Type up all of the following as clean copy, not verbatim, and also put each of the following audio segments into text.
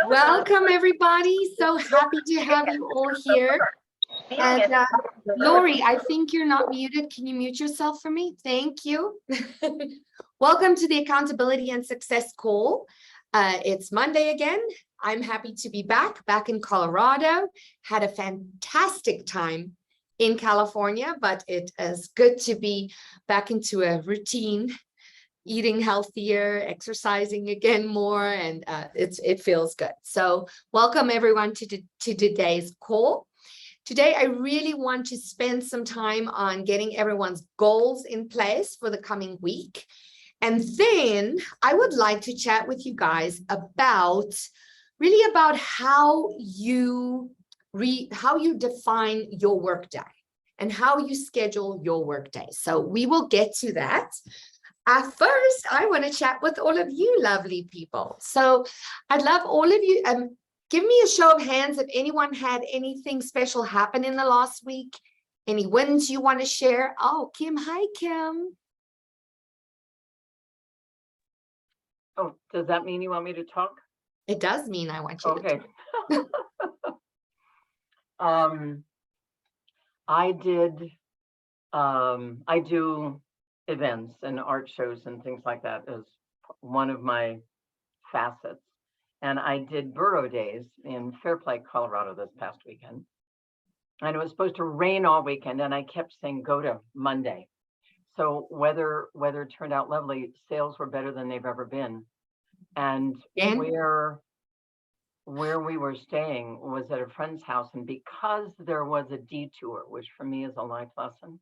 Welcome, everybody. So happy to have you all here. And Lori, I think you're not muted. Can you mute yourself for me? Thank you. Welcome to the Accountability and Success Call. It's Monday again. I'm happy to be back in Colorado. Had a fantastic time in California, but it is good to be back into a routine, eating healthier, exercising again more, and it feels good. So welcome everyone to today's call. Today, I really want to spend some time on getting everyone's goals in place for the coming week. And then I would like to chat with you guys about how you define your workday and how you schedule your workday. So we will get to that. First, I want to chat with all of you lovely people. So I'd love all of you, give me a show of hands if anyone had anything special happen in the last week. Any wins you want to share? Oh, Kim, hi, Kim. Oh, does that mean you want me to talk? It does mean I want you to talk. I do events and art shows and things like that as one of my facets. And I did Burro Days in Fairplay, Colorado this past weekend. And it was supposed to rain all weekend, and I kept saying, go to Monday. So weather turned out lovely. Sales were better than they've ever been. And where we were staying was at a friend's house. And because there was a detour, which for me is a life lesson,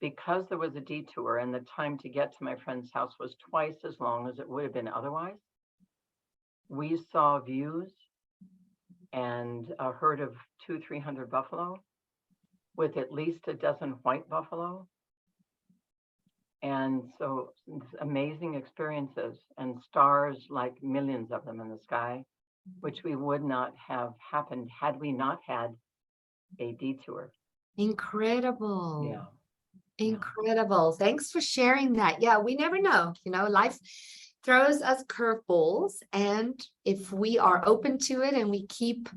because there was a detour and the time to get to my friend's house was twice as long as it would have been otherwise, we saw views and a herd of 200-300 buffalo with at least a dozen white buffalo. And so amazing experiences and stars, like millions of them in the sky, which we would not have happened had we not had a detour. Incredible. Yeah. Incredible. Thanks for sharing that. Yeah, we never know, life throws us curveballs, and if we are open to it and we keep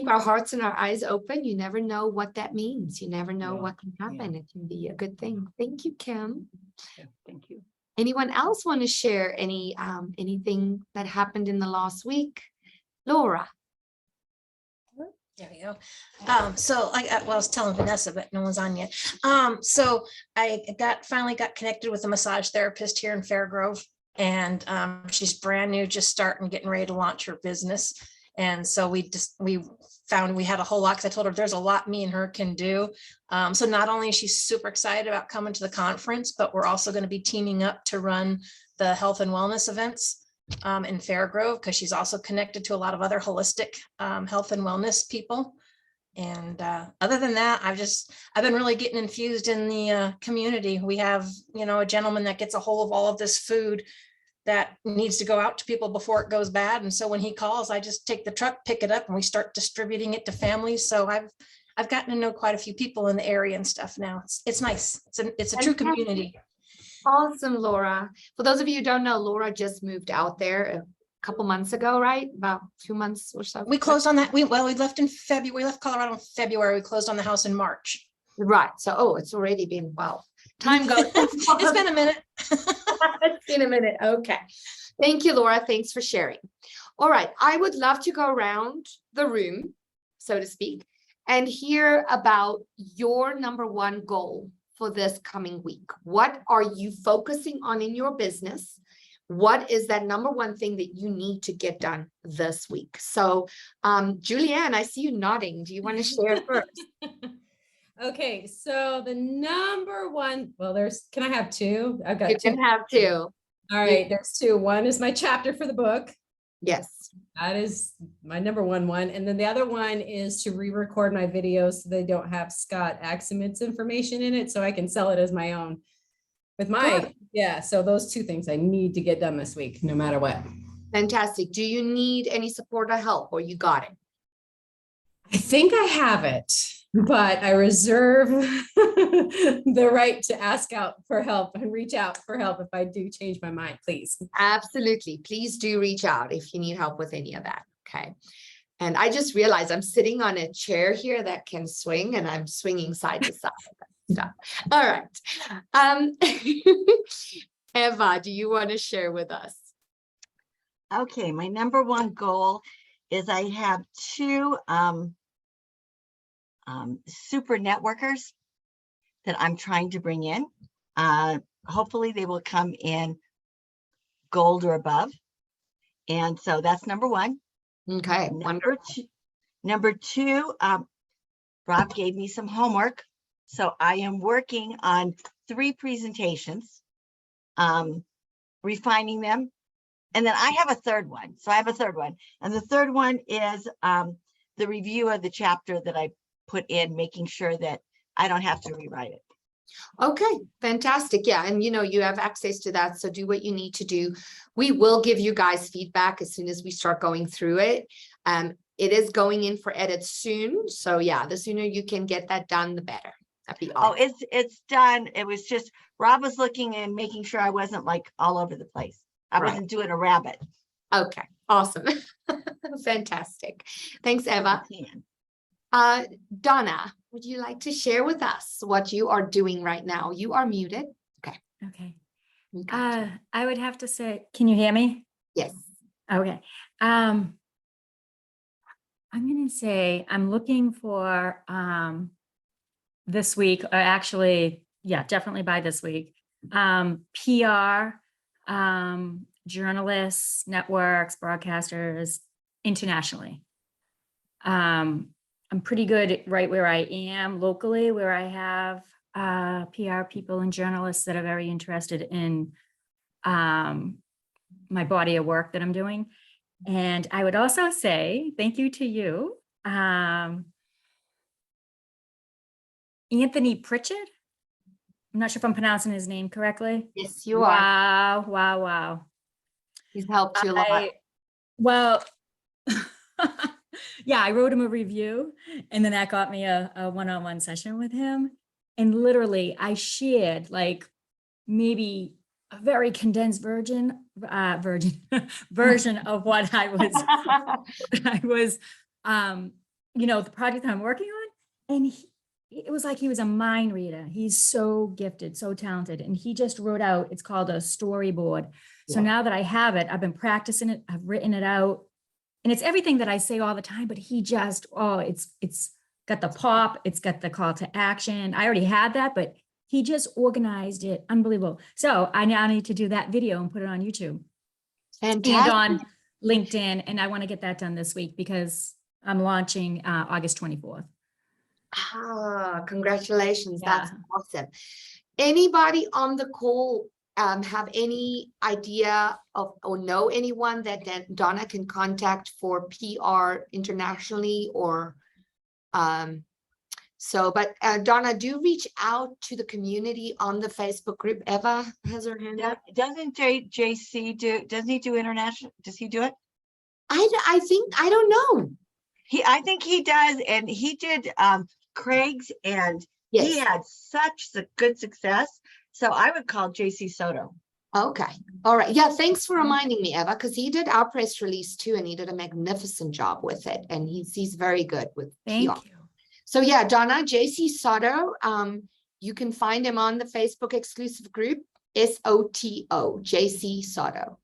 our hearts and our eyes open, you never know what that means. You never know what can happen. It can be a good thing. Thank you, Kim. Yeah, thank you. Anyone else want to share anything that happened in the last week? Laura. There we go. So I was telling Vanessa, but no one's on yet. So I finally got connected with a massage therapist here in Fairgrove, and she's brand new, just starting, getting ready to launch her business. And so we found we had a whole lot, because I told her there's a lot me and her can do. So not only is she super excited about coming to the conference, but we're also going to be teaming up to run the health and wellness events in Fairgrove, because she's also connected to a lot of other holistic health and wellness people. And other than that, I've been really getting infused in the community. We have, a gentleman that gets a hold of all of this food that needs to go out to people before it goes bad. And so when he calls, I just take the truck, pick it up, and we start distributing it to families. So I've gotten to know quite a few people in the area and stuff now. It's nice. It's a true community. Awesome, Laura. For those of you who don't know, Laura just moved out there a couple months ago, right? About 2 months or so. We closed on that. We left in February. We left Colorado in February. We closed on the house in March. Right. So, it's already been, time goes. It's been a minute. It's been a minute. Okay. Thank you, Laura. Thanks for sharing. All right. I would love to go around the room, so to speak, and hear about your number one goal for this coming week. What are you focusing on in your business? What is that number one thing that you need to get done this week? So, Julianne, I see you nodding. Do you want to share first? Okay, so the number one, can I have two? I've got You two. can have two. All right, there's two. One is my chapter for the book. Yes. That is my number one. And then the other one is to re-record my videos so they don't have Scott Axelman's information in it, so I can sell it as my own. With my, so those two things I need to get done this week, no matter what. Fantastic. Do you need any support or help, or you got it? I think I have it. but I reserve the right to ask out for help and reach out for help if I do change my mind, please. Absolutely. Please do reach out if you need help with any of that. Okay. And I just realized I'm sitting on a chair here that can swing, and I'm swinging side to side. Stuff. All right. Eva, do you want to share with us? Okay, my number one goal is I have two super networkers that I'm trying to bring in. Hopefully they will come in gold or above. And so that's number one. Okay. Number two, Rob gave me some homework. So I am working on 3 presentations, refining them. And then I have a third one. So I have a third one. And the third one is the review of the chapter that I put in, making sure that I don't have to rewrite it. Okay, fantastic. Yeah, and you have access to that, so do what you need to do. We will give you guys feedback as soon as we start going through it. It is going in for edits soon, so yeah, the sooner you can get that done, the better. That'd be awesome. Oh, it's done. It was just Rob was looking and making sure I wasn't like all over the place. I Right. wasn't doing a rabbit. Okay, awesome. Fantastic. Thanks, Eva. Can. Donna, would you like to share with us what you are doing right now? You are muted. Okay. Okay. I would have to say, can you hear me? Yes. Okay. I'm going to say I'm looking for this week, or actually, yeah, definitely by this week, PR, journalists, networks, broadcasters internationally. I'm pretty good right where I am locally, where I have PR people and journalists that are very interested in my body of work that I'm doing. And I would also say thank you to you, Anthony Pritchard. I'm not sure if I'm pronouncing his name correctly. Yes, you are. Wow, wow, wow. He's helped you a lot. Well, yeah, I wrote him a review, and then that got me a one-on-one session with him. And literally, I shared like maybe a very condensed version of what I was, the project I'm working on. And it was like he was a mind reader. He's so gifted, so talented. And he just wrote out, it's called a storyboard. So now that I have it, I've been practicing it, I've written it out. And it's everything that I say all the time, but he just, it's got the pop, it's got the call to action. I already had that, but he just organized it. Unbelievable. So I now need to do that video and put it on YouTube and on LinkedIn. And I want to get that done this week because I'm launching August 24th. Ah, congratulations. Yeah. That's awesome. Anybody on the call have any idea of or know anyone that Donna can contact for PR internationally or but Donna, do reach out to the community on the Facebook group. Eva has her hand up. Doesn't JC do, doesn't he do international? Does he do it? I think, I don't know. I think he does. And he did Craig's, and he Yes. had such good success. So I would call JC Soto. Okay. All right. Yeah. Thanks for reminding me, Eva, because he did our press release too, and he did a magnificent job with it. And he's very good with Thank PR. you. So yeah, Donna, JC Soto, you can find him on the Facebook exclusive group, SOTO, JC Soto.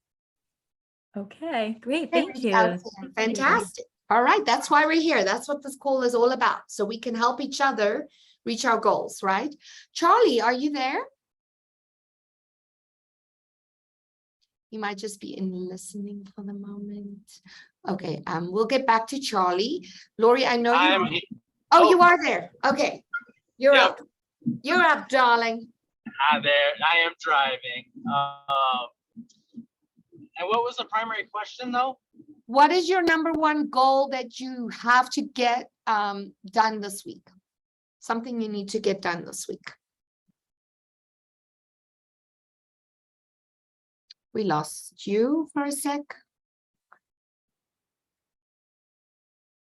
Okay, great. Thank you. Fantastic. All right. That's why we're here. That's what this call is all about. So we can help each other reach our goals, right? Charlie, are you there? You might just be in listening for the moment. Okay, we'll get back to Charlie. Lori, I know you. Oh, you are there. Okay, you're up. You're up, darling. Hi there. I am driving. And what was the primary question, though? What is your number one goal that you have to get done this week? Something you need to get done this week. We lost you for a sec.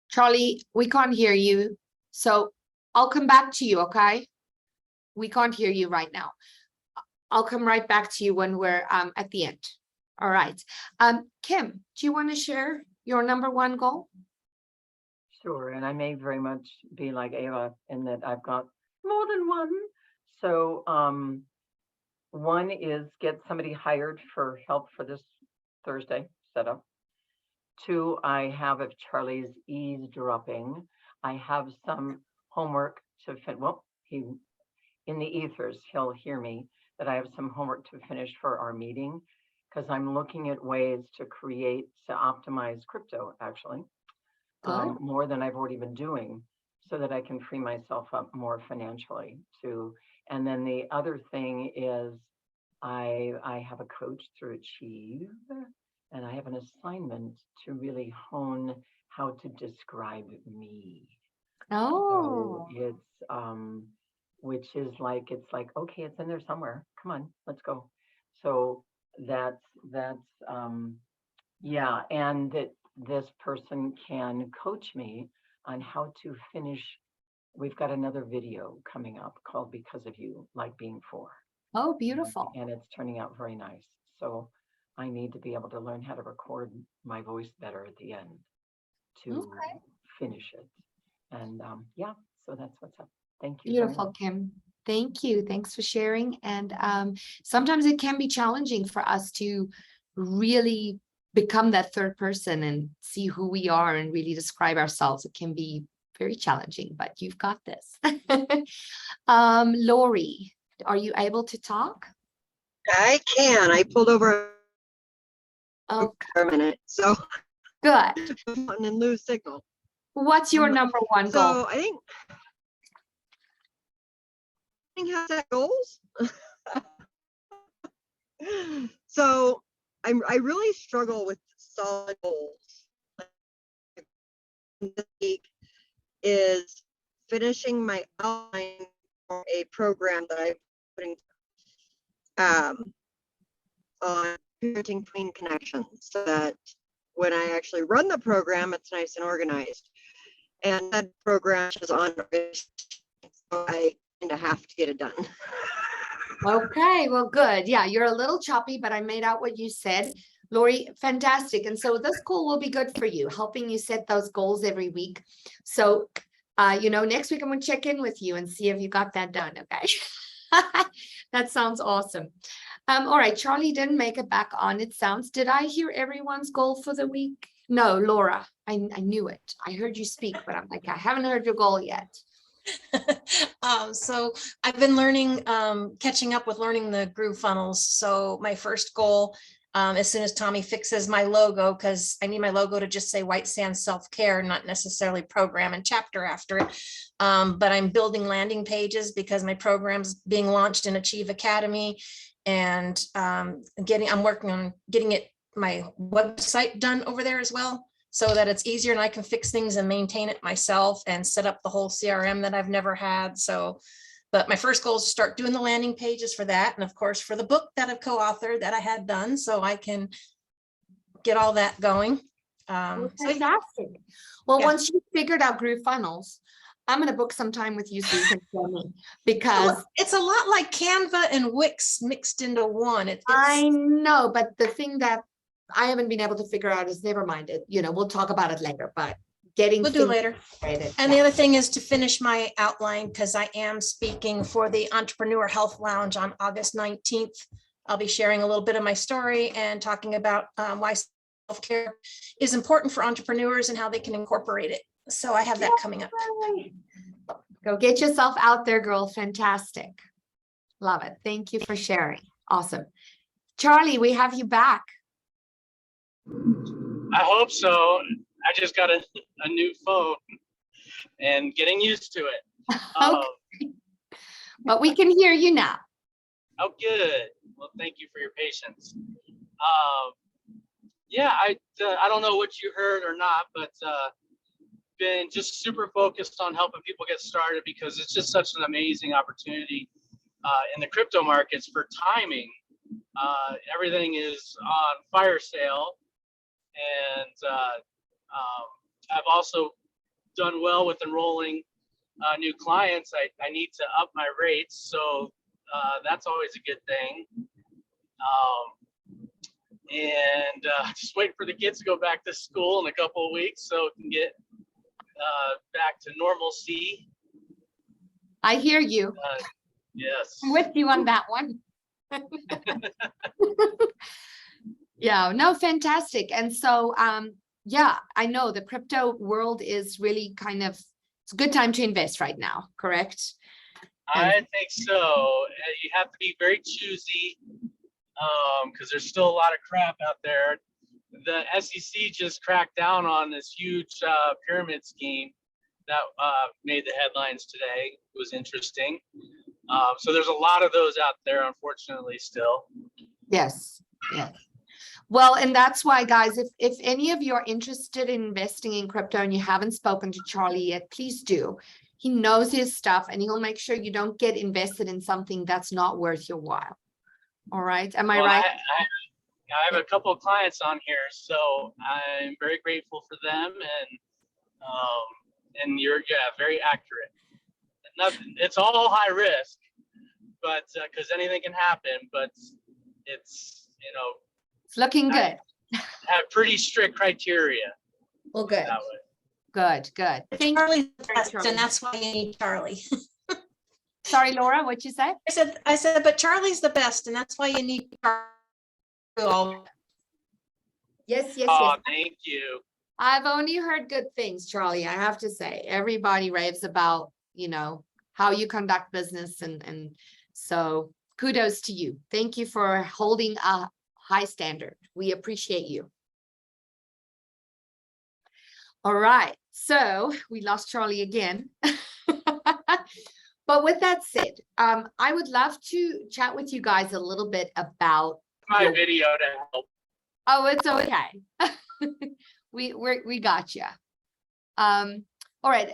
Charlie, we can't hear you. So I'll come back to you, okay? We can't hear you right now. I'll come right back to you when we're at the end. All right. Kim, do you want to share your number one goal? Sure, and I may very much be like Ava in that I've got more than one. So one is get somebody hired for help for this Thursday setup. Two, I have, if Charlie's eavesdropping, I have some homework to finish. Well, he in the ethers, he'll hear me that I have some homework to finish for our meeting because I'm looking at ways to optimize crypto actually. Good. More than I've already been doing so that I can free myself up more financially too. And then the other thing is I have a coach through Achieve and I have an assignment to really hone how to describe me. Oh, So it's which is like, it's like, okay, it's in there somewhere. Come on, let's go. So that's yeah, and that this person can coach me on how to finish. We've got another video coming up called Because of You, Like Being Four. oh, beautiful. And it's turning out very nice. So I need to be able to learn how to record my voice better at the end to Okay. finish it. And yeah, so that's what's up. Thank you. very Beautiful, much. Kim. Thank you. Thanks for sharing. And sometimes it can be challenging for us to really become that third person and see who we are and really describe ourselves. It can be very challenging, but you've got this. Lori, are you able to talk? I can. I pulled over Oh, for a minute, so good. and lose signal. What's your number one goal? So I think has set goals. So I really struggle with solid goals. This week is finishing my outline for a program that I'm putting on parenting tween connections, so that when I actually run the program, it's nice and organized. And that program is on, so I kind of have to get it done. Okay, well, good. Yeah, you're a little choppy, but I made out what you said. Lori, fantastic. And so this call will be good for you, helping you set those goals every week. So, next week I'm going to check in with you and see if you got that done. Okay. That sounds awesome. All right. Charlie didn't make it back on. It sounds, did I hear everyone's goal for the week? No, Laura, I knew it. I heard you speak, but I'm like, I haven't heard your goal yet. So I've been learning, catching up with learning the groove funnels. So my first goal, as soon as Tommy fixes my logo, because I need my logo to just say White Sands Self-Care, not necessarily program and chapter after it. But I'm building landing pages because my program's being launched in Achieve Academy, and I'm working on getting my website done over there as well, so that it's easier and I can fix things and maintain it myself and set up the whole CRM that I've never had. So, but my first goal is to start doing the landing pages for that. And of course, for the book that I've co-authored that I had done, so I can get all that going. So yeah. Fantastic. Well, Yeah. once you figured out groove funnels, I'm going to book some time with you so you can show me, because It's a lot like Canva and Wix mixed into one. I know, but the thing that I haven't been able to figure out is, never mind it. We'll talk about it later, but getting We'll do things later. separated, And yeah. the other thing is to finish my outline, because I am speaking for the Entrepreneur Health Lounge on August 19th. I'll be sharing a little bit of my story and talking about why self-care is important for entrepreneurs and how they can incorporate it. So I have that coming up. Go get yourself out there, girl. Fantastic. Love it. Thank you for sharing. Awesome. Charlie, we have you back. I hope so. I just got a new phone and getting used to it. Okay. But we can hear you now. Oh, good. Well, thank you for your patience. Yeah, I don't know what you heard or not, but been just super focused on helping people get started, because it's just such an amazing opportunity in the crypto markets for timing. Everything is on fire sale, and I've also done well with enrolling new clients, I need to up my rates. So that's always a good thing. And just waiting for the kids to go back to school in a couple of weeks so we can get back to normalcy. I hear you. Yes. I'm with you on that one. Yeah, no, fantastic. And so, yeah, I know the crypto world is really kind of, it's a good time to invest right now, correct? I think so. You have to be very choosy because there's still a lot of crap out there. The SEC just cracked down on this huge pyramid scheme that made the headlines today. It was interesting. So there's a lot of those out there, unfortunately, still. Yes, yes. Well, and that's why, guys, if any of you are interested in investing in crypto and you haven't spoken to Charlie yet, please do. He knows his stuff and he'll make sure you don't get invested in something that's not worth your while. All right. Am I right? I have a couple of clients on here, so I'm very grateful for them, and you're very accurate. Nothing, it's all high risk, but because anything can happen, but it's It's looking good. have pretty strict criteria. Well, good. That way. Good, good. Thank you. Charlie's the best, Charlie. and that's why you need Charlie. Sorry, Laura, what'd you say? I said, but Charlie's the best, and that's why you need Charlie. Yes, yes, Oh, yes. thank you. I've only heard good things, Charlie. I have to say, everybody raves about, how you conduct business. And so kudos to you. Thank you for holding a high standard. We appreciate you. All right. So we lost Charlie again. But with that said, I would love to chat with you guys a little bit about My video to help. Oh, it's okay. We got you. All right.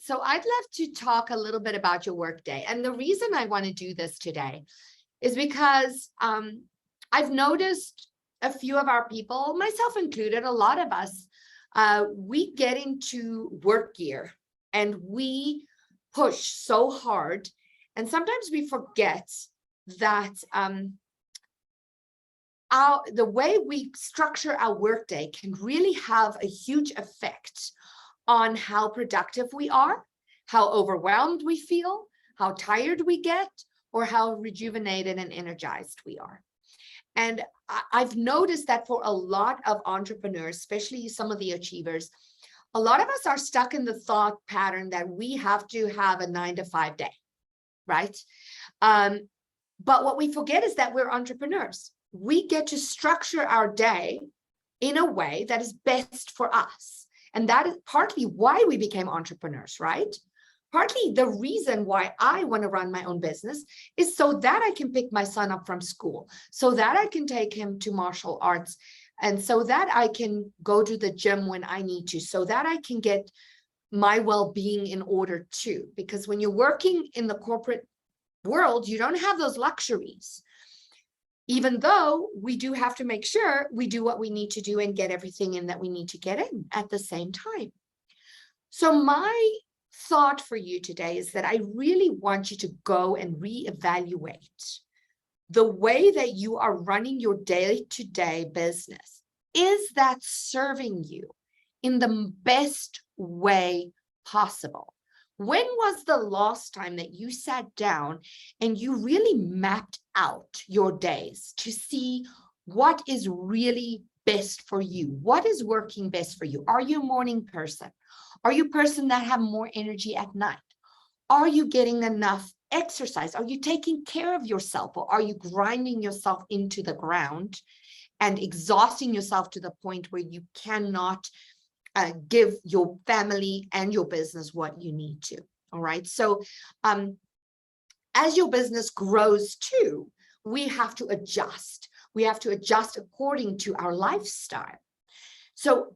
So I'd love to talk a little bit about your workday. And the reason I want to do this today is because I've noticed a few of our people, myself included, a lot of us, we get into work gear and we push so hard. And sometimes we forget that the way we structure our workday can really have a huge effect on how productive we are, how overwhelmed we feel, how tired we get, or how rejuvenated and energized we are. And I've noticed that for a lot of entrepreneurs, especially some of the achievers, a lot of us are stuck in the thought pattern that we have to have a 9-to-5 day, right? But what we forget is that we're entrepreneurs. We get to structure our day in a way that is best for us. And that is partly why we became entrepreneurs, right? Partly the reason why I want to run my own business is so that I can pick my son up from school, so that I can take him to martial arts, and so that I can go to the gym when I need to, so that I can get my well-being in order too. Because when you're working in the corporate world, you don't have those luxuries. Even though we do have to make sure we do what we need to do and get everything in that we need to get in at the same time. So my thought for you today is that I really want you to go and reevaluate the way that you are running your day-to-day business. Is that serving you in the best way possible? When was the last time that you sat down and you really mapped out your days to see what is really best for you? What is working best for you? Are you a morning person? Are you a person that have more energy at night? Are you getting enough exercise? Are you taking care of yourself, or are you grinding yourself into the ground and exhausting yourself to the point where you cannot give your family and your business what you need to? All right. So as your business grows too, we have to adjust. We have to adjust according to our lifestyle. So,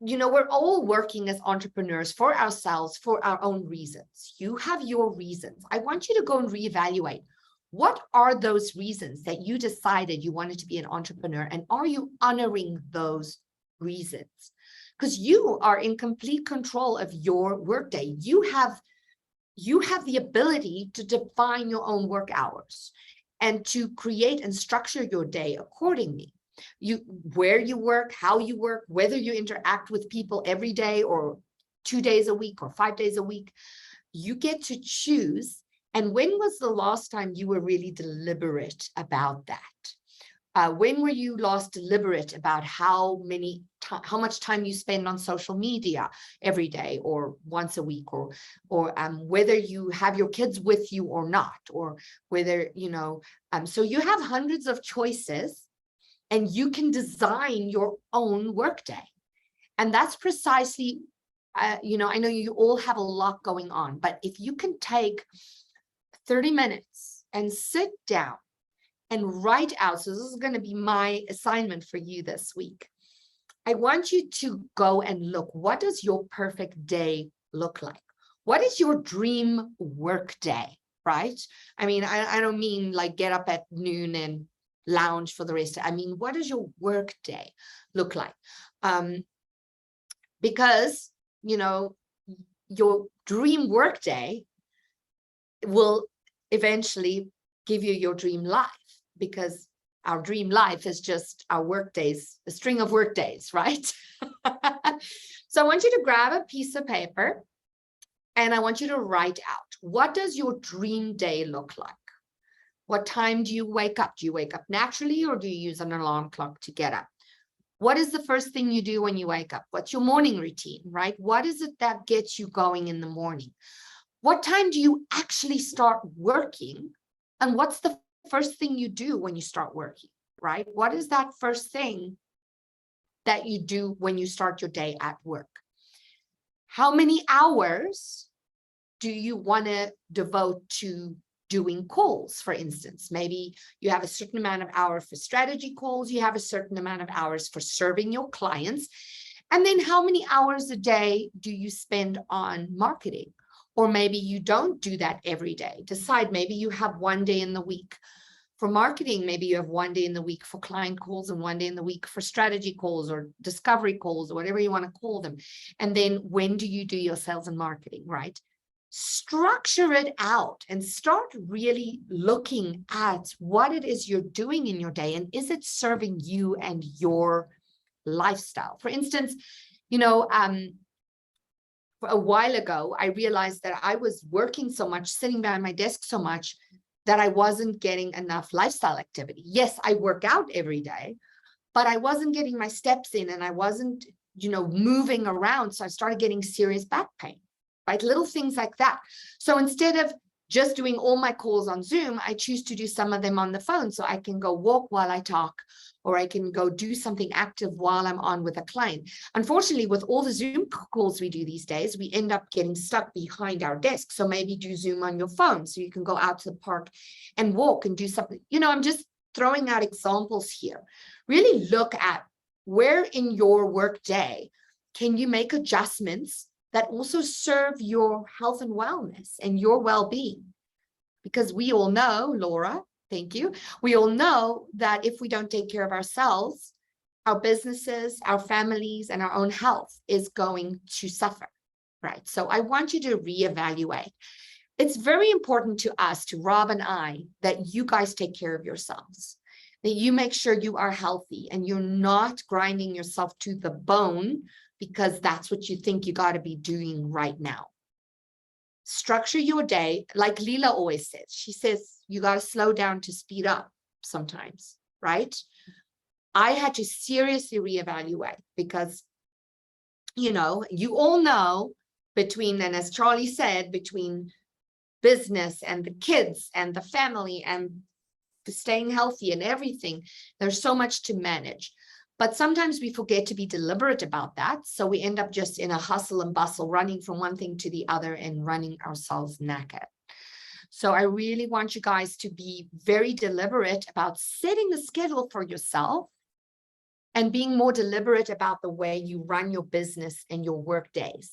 we're all working as entrepreneurs for ourselves, for our own reasons. You have your reasons. I want you to go and reevaluate. What are those reasons that you decided you wanted to be an entrepreneur? And are you honoring those reasons? Because you are in complete control of your workday. You have you have the ability to define your own work hours and to create and structure your day accordingly. Where you work, how you work, whether you interact with people every day or 2 days a week or 5 days a week, you get to choose. And when was the last time you were really deliberate about that? When were you last deliberate about how much time you spend on social media every day or once a week, or whether you have your kids with you or not, or whether, so you have hundreds of choices and you can design your own workday. And that's precisely, I know you all have a lot going on, but if you can take 30 minutes and sit down and write out, so this is going to be my assignment for you this week. I want you to go and look, what does your perfect day look like? What is your dream work day, right? I mean, I don't mean like get up at noon and lounge for the rest. I mean, what does your work day look like? Because, your dream work day will eventually give you your dream life, because our dream life is just our work days, a string of work days, right? So I want you to grab a piece of paper and I want you to write out, what does your dream day look like? What time do you wake up? Do you wake up naturally or do you use an alarm clock to get up? What is the first thing you do when you wake up? What's your morning routine, right? What is it that gets you going in the morning? What time do you actually start working? And what's the first thing you do when you start working, right? What is that first thing that you do when you start your day at work? How many hours do you want to devote to doing calls, for instance? Maybe you have a certain amount of hours for strategy calls, you have a certain amount of hours for serving your clients. And then how many hours a day do you spend on marketing? Or maybe you don't do that every day. Decide, maybe you have one day in the week for marketing, maybe you have one day in the week for client calls and one day in the week for strategy calls or discovery calls or whatever you want to call them. And then when do you do your sales and marketing, right? Structure it out and start really looking at what it is you're doing in your day and is it serving you and your lifestyle. For instance, a while ago, I realized that I was working so much, sitting behind my desk so much, that I wasn't getting enough lifestyle activity. Yes, I work out every day, but I wasn't getting my steps in and I wasn't, moving around. So I started getting serious back pain, right? Little things like that. So instead of just doing all my calls on Zoom, I choose to do some of them on the phone so I can go walk while I talk, or I can go do something active while I'm on with a client. Unfortunately, with all the Zoom calls we do these days, we end up getting stuck behind our desk. So maybe do Zoom on your phone so you can go out to the park and walk and do something. I'm just throwing out examples here. Really look at where in your work day can you make adjustments that also serve your health and wellness and your well-being. Because we all know, Laura, thank you. We all know that if we don't take care of ourselves, our businesses, our families, and our own health is going to suffer, right? So I want you to reevaluate. It's very important to us, to Rob and I, that you guys take care of yourselves, that you make sure you are healthy and you're not grinding yourself to the bone because that's what you think you got to be doing right now. Structure your day, like Leela always says. She says, you got to slow down to speed up sometimes, right? I had to seriously reevaluate because, you all know between, and as Charlie said, between business and the kids and the family and staying healthy and everything, there's so much to manage. But sometimes we forget to be deliberate about that. So we end up just in a hustle and bustle, running from one thing to the other and running ourselves knackered. So I really want you guys to be very deliberate about setting a schedule for yourself and being more deliberate about the way you run your business and your work days.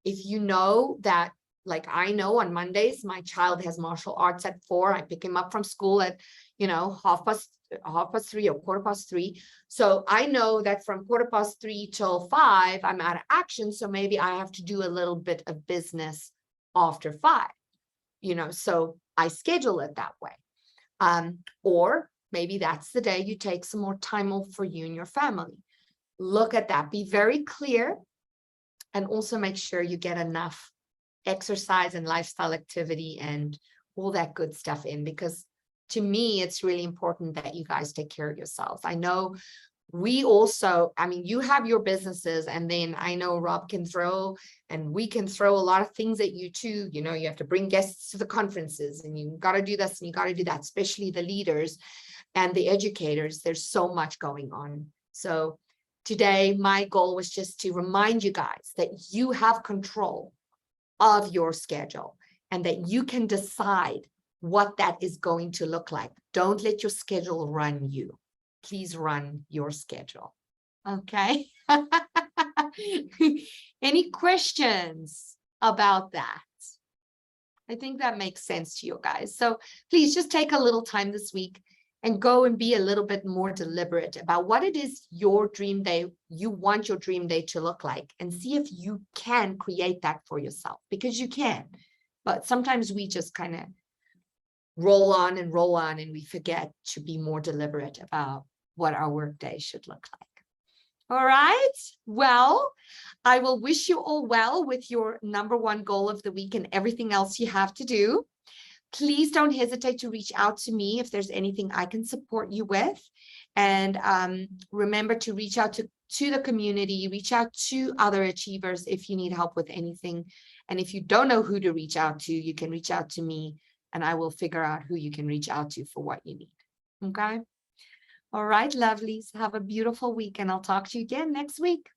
If you know that, like I know on Mondays, my child has martial arts at 4. I pick him up from school at, 3:30 or 3:15. So I know that from 3:15 till 5, I'm out of action. So maybe I have to do a little bit of business after 5. so I schedule it that way. Or maybe that's the day you take some more time off for you and your family. Look at that, be very clear, and also make sure you get enough exercise and lifestyle activity and all that good stuff in, because to me, it's really important that you guys take care of yourselves. I know we also, you have your businesses, and then I know Rob can throw, and we can throw a lot of things at you too. You have to bring guests to the conferences, and you got to do this and you got to do that, especially the leaders and the educators. There's so much going on. So today, my goal was just to remind you guys that you have control of your schedule and that you can decide what that is going to look like. Don't let your schedule run you. Please run your schedule. Okay. Any questions about that? I think that makes sense to you guys. So please just take a little time this week and go and be a little bit more deliberate about what it is your dream day, you want your dream day to look like, and see if you can create that for yourself, because you can. But sometimes we just kind of roll on and we forget to be more deliberate about what our work day should look like. All right. Well, I will wish you all well with your number one goal of the week and everything else you have to do. Please don't hesitate to reach out to me if there's anything I can support you with. And remember to reach out to the community, reach out to other achievers if you need help with anything. And if you don't know who to reach out to, you can reach out to me and I will figure out who you can reach out to for what you need. Okay. All right, lovelies. Have a beautiful week, and I'll talk to you again next week.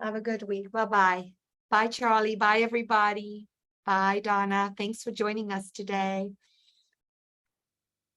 Have a good week. Bye-bye. Bye, Charlie. Bye, everybody. Bye, Donna. Thanks for joining us today.